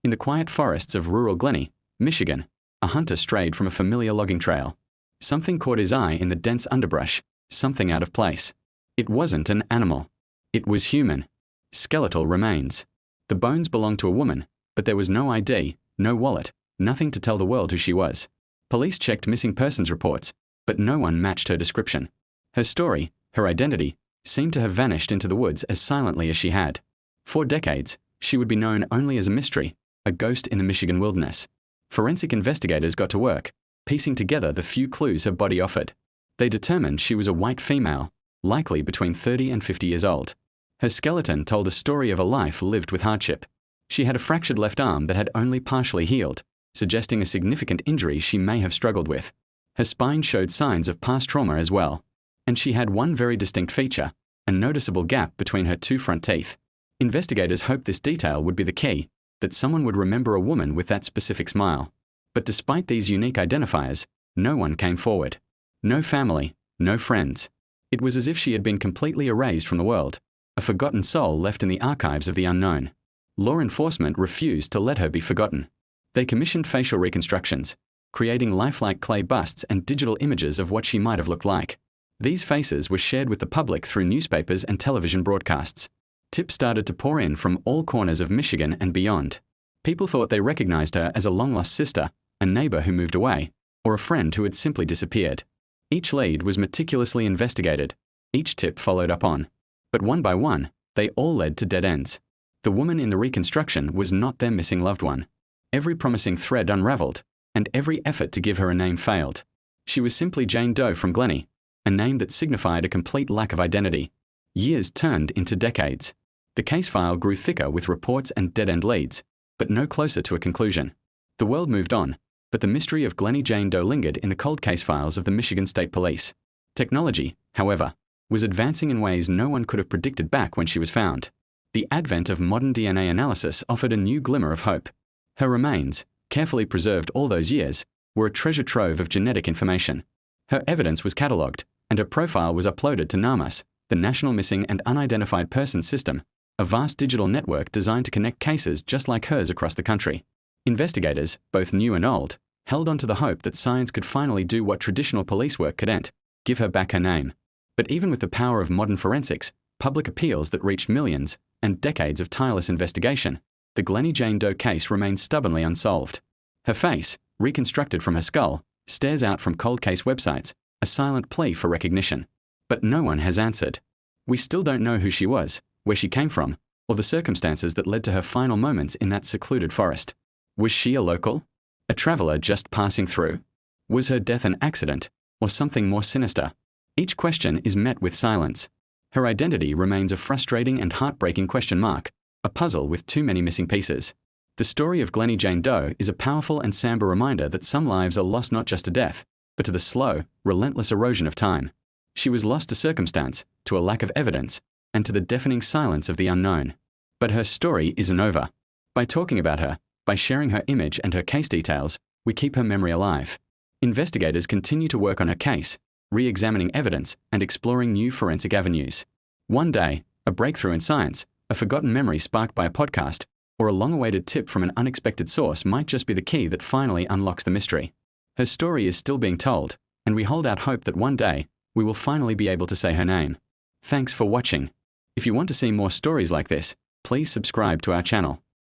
In the quiet forests of rural Glennie, Michigan, a hunter strayed from a familiar logging trail. Something caught his eye in the dense underbrush, something out of place. It wasn't an animal. It was human. Skeletal remains. The bones belonged to a woman, but there was no ID, no wallet, nothing to tell the world who she was. Police checked missing persons reports, but no one matched her description. Her story, her identity, seemed to have vanished into the woods as silently as she had. For decades, she would be known only as a mystery, a ghost in the Michigan wilderness. Forensic investigators got to work, piecing together the few clues her body offered. They determined she was a white female, likely between 30 and 50 years old. Her skeleton told a story of a life lived with hardship. She had a fractured left arm that had only partially healed, suggesting a significant injury she may have struggled with. Her spine showed signs of past trauma as well. And she had one very distinct feature, a noticeable gap between her two front teeth. Investigators hoped this detail would be the key, that someone would remember a woman with that specific smile. But despite these unique identifiers, no one came forward. No family, no friends. It was as if she had been completely erased from the world, a forgotten soul left in the archives of the unknown. Law enforcement refused to let her be forgotten. They commissioned facial reconstructions, creating lifelike clay busts and digital images of what she might have looked like. These faces were shared with the public through newspapers and television broadcasts. Tips started to pour in from all corners of Michigan and beyond. People thought they recognized her as a long-lost sister, a neighbor who moved away, or a friend who had simply disappeared. Each lead was meticulously investigated, each tip followed up on. But one by one, they all led to dead ends. The woman in the reconstruction was not their missing loved one. Every promising thread unraveled, and every effort to give her a name failed. She was simply Jane Doe from Glennie, a name that signified a complete lack of identity. Years turned into decades. The case file grew thicker with reports and dead-end leads, but no closer to a conclusion. The world moved on, but the mystery of Glennie Jane Doe lingered in the cold case files of the Michigan State Police. Technology, however, was advancing in ways no one could have predicted back when she was found. The advent of modern DNA analysis offered a new glimmer of hope. Her remains, carefully preserved all those years, were a treasure trove of genetic information. Her evidence was catalogued, and her profile was uploaded to NAMUS, the National Missing and Unidentified Persons System, a vast digital network designed to connect cases just like hers across the country. Investigators, both new and old, held on to the hope that science could finally do what traditional police work couldn't, give her back her name. But even with the power of modern forensics, public appeals that reached millions, and decades of tireless investigation, the Glennie Jane Doe case remains stubbornly unsolved. Her face, reconstructed from her skull, stares out from cold case websites, a silent plea for recognition. But no one has answered. We still don't know who she was, where she came from, or the circumstances that led to her final moments in that secluded forest. Was she a local? A traveler just passing through? Was her death an accident, or something more sinister? Each question is met with silence. Her identity remains a frustrating and heartbreaking question mark, a puzzle with too many missing pieces. The story of Glennie Jane Doe is a powerful and somber reminder that some lives are lost not just to death, but to the slow, relentless erosion of time. She was lost to circumstance, to a lack of evidence, and to the deafening silence of the unknown. But her story isn't over. By talking about her, by sharing her image and her case details, we keep her memory alive. Investigators continue to work on her case, re-examining evidence and exploring new forensic avenues. One day, a breakthrough in science, a forgotten memory sparked by a podcast, or a long-awaited tip from an unexpected source might just be the key that finally unlocks the mystery. Her story is still being told, and we hold out hope that one day, we will finally be able to say her name. Thanks for watching. If you want to see more stories like this, please subscribe to our channel.